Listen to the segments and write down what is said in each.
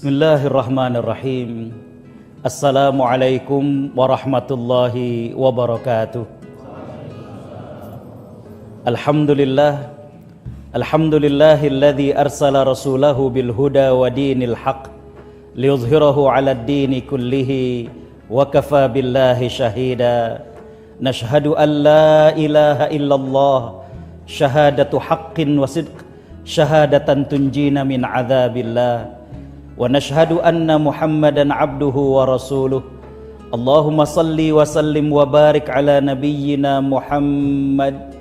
Bismillahirrahmanirrahim. Assalamualaikum warahmatullahi wabarakatuh. Alhamdulillah. Alhamdulillahilladzi arsala rasulahu bil huda wa dinil haq liyuzhirahu 'alad dini kullihi wa kafa billahi shahida. Nashhadu an la ilaha illallah syahadatu haqqin wa sidq syahadatan tunjina min 'adzabillah. Wa nashhadu anna Muhammadan abduhu wa rasuluh. Allahumma salli wa sallim wa barik ala nabiyyina Muhammad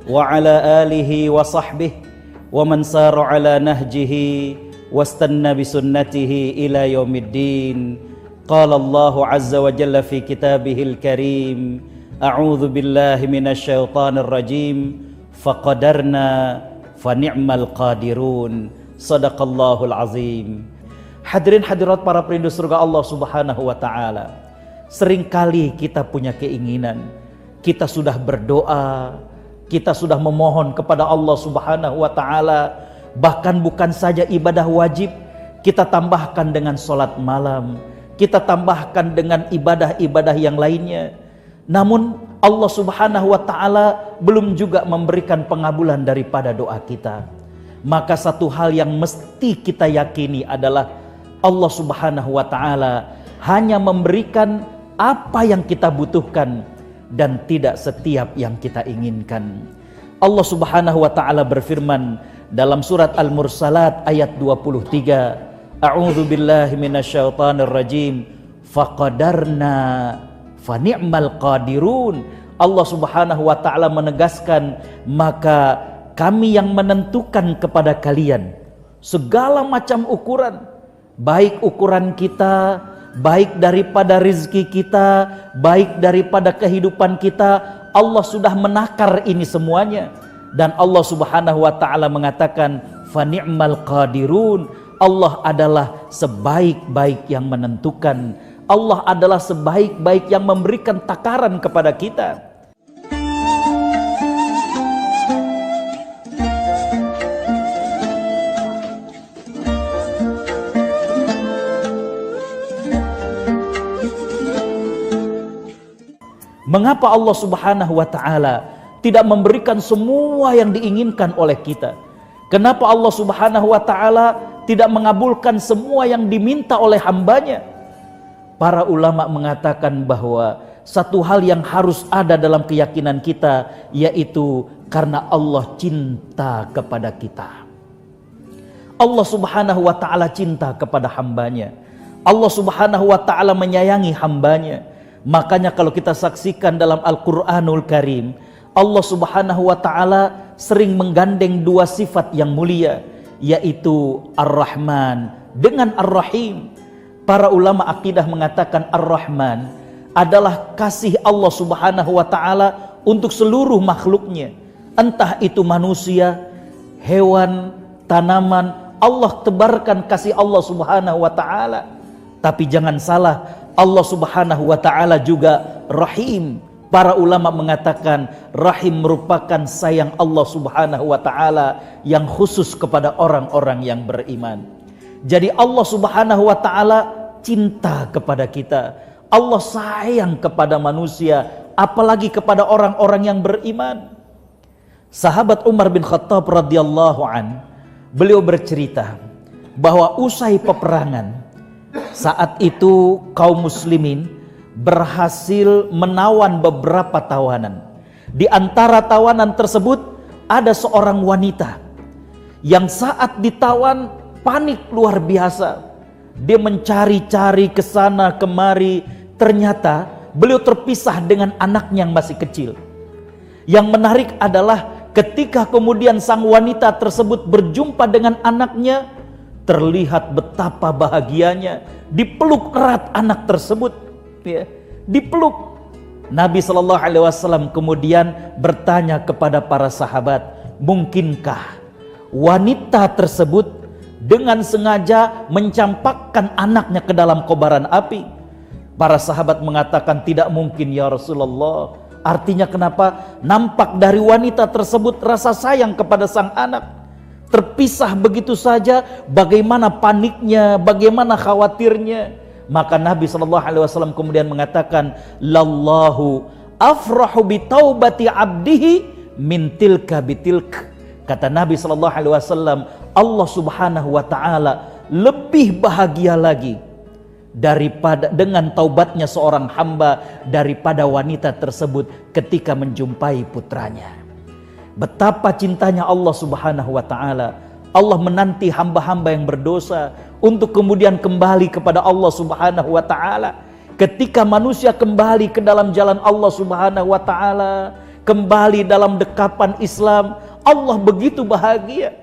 wa ala alihi wa sahbihi wa man sara ala nahjihi wastanna bi sunnatihi ila yaumiddin. Qala Allahu azza wa jalla fi kitabihil karim, a'udzu billahi minasy syaithanir rajim, faqadarna fa ni'mal qadirun. Sadaqallahul azim. Hadirin hadirat para perindu surga Allah Subhanahu wa taala. Seringkali kita punya keinginan, kita sudah berdoa, kita sudah memohon kepada Allah Subhanahu wa taala, bahkan bukan saja ibadah wajib, kita tambahkan dengan salat malam, kita tambahkan dengan ibadah-ibadah yang lainnya. Namun Allah Subhanahu wa taala belum juga memberikan pengabulan daripada doa kita. Maka satu hal yang mesti kita yakini adalah Allah Subhanahu wa taala hanya memberikan apa yang kita butuhkan dan tidak setiap yang kita inginkan. Allah Subhanahu wa taala berfirman dalam surat Al-Mursalat ayat 23, A'udzu billahi minasyaitonir rajim, faqadarna fa ni'mal qadirun. Allah Subhanahu wa taala menegaskan, maka kami yang menentukan kepada kalian segala macam ukuran, baik ukuran kita, baik daripada rizki kita, baik daripada kehidupan kita. Allah sudah menakar ini semuanya. Dan Allah Subhanahu wa ta'ala mengatakan, fa ni'mal qadirun. Allah adalah sebaik-baik yang menentukan. Allah adalah sebaik-baik yang memberikan takaran kepada kita. Mengapa Allah Subhanahu wa ta'ala tidak memberikan semua yang diinginkan oleh kita? Kenapa Allah Subhanahu wa ta'ala tidak mengabulkan semua yang diminta oleh hambanya? Para ulama mengatakan bahwa satu hal yang harus ada dalam keyakinan kita, yaitu karena Allah cinta kepada kita. Allah Subhanahu wa ta'ala cinta kepada hambanya. Allah Subhanahu wa ta'ala menyayangi hambanya. Makanya kalau kita saksikan dalam Al-Quranul Karim, Allah Subhanahu wa ta'ala sering menggandeng dua sifat yang mulia, yaitu Ar-Rahman dengan Ar-Rahim. Para ulama akidah mengatakan Ar-Rahman adalah kasih Allah Subhanahu wa ta'ala untuk seluruh makhluknya, entah itu manusia, hewan, tanaman. Allah tebarkan kasih Allah Subhanahu wa ta'ala. Tapi jangan salah, Allah Subhanahu wa ta'ala juga Rahim. Para ulama mengatakan Rahim merupakan sayang Allah Subhanahu wa ta'ala yang khusus kepada orang-orang yang beriman. Jadi Allah Subhanahu wa ta'ala cinta kepada kita. Allah sayang kepada manusia, apalagi kepada orang-orang yang beriman. Sahabat Umar bin Khattab radhiyallahu an, beliau bercerita bahwa usai peperangan, saat itu kaum muslimin berhasil menawan beberapa tawanan. Di antara tawanan tersebut ada seorang wanita yang saat ditawan panik luar biasa. Dia mencari-cari ke sana kemari, ternyata beliau terpisah dengan anaknya yang masih kecil. Yang menarik adalah ketika kemudian sang wanita tersebut berjumpa dengan anaknya, terlihat betapa bahagianya, dipeluk erat anak tersebut, ya, dipeluk. Nabi SAW kemudian bertanya kepada para sahabat, mungkinkah wanita tersebut dengan sengaja mencampakkan anaknya ke dalam kobaran api? Para sahabat mengatakan, tidak mungkin ya Rasulullah. Artinya kenapa? Nampak dari wanita tersebut rasa sayang kepada sang anak. terpisah begitu saja, bagaimana paniknya, bagaimana khawatirnya. Maka Nabi SAW kemudian mengatakan, lallahu afrahu bitaubati abdihi min tilka bitilk. Kata Nabi SAW, Allah Subhanahu wa ta'ala lebih bahagia lagi daripada dengan taubatnya seorang hamba daripada wanita tersebut ketika menjumpai putranya. Betapa cintanya Allah Subhanahu wa ta'ala. Allah menanti hamba-hamba yang berdosa untuk kemudian kembali kepada Allah Subhanahu wa ta'ala. Ketika manusia kembali ke dalam jalan Allah Subhanahu wa ta'ala, kembali dalam dekapan Islam, Allah begitu bahagia.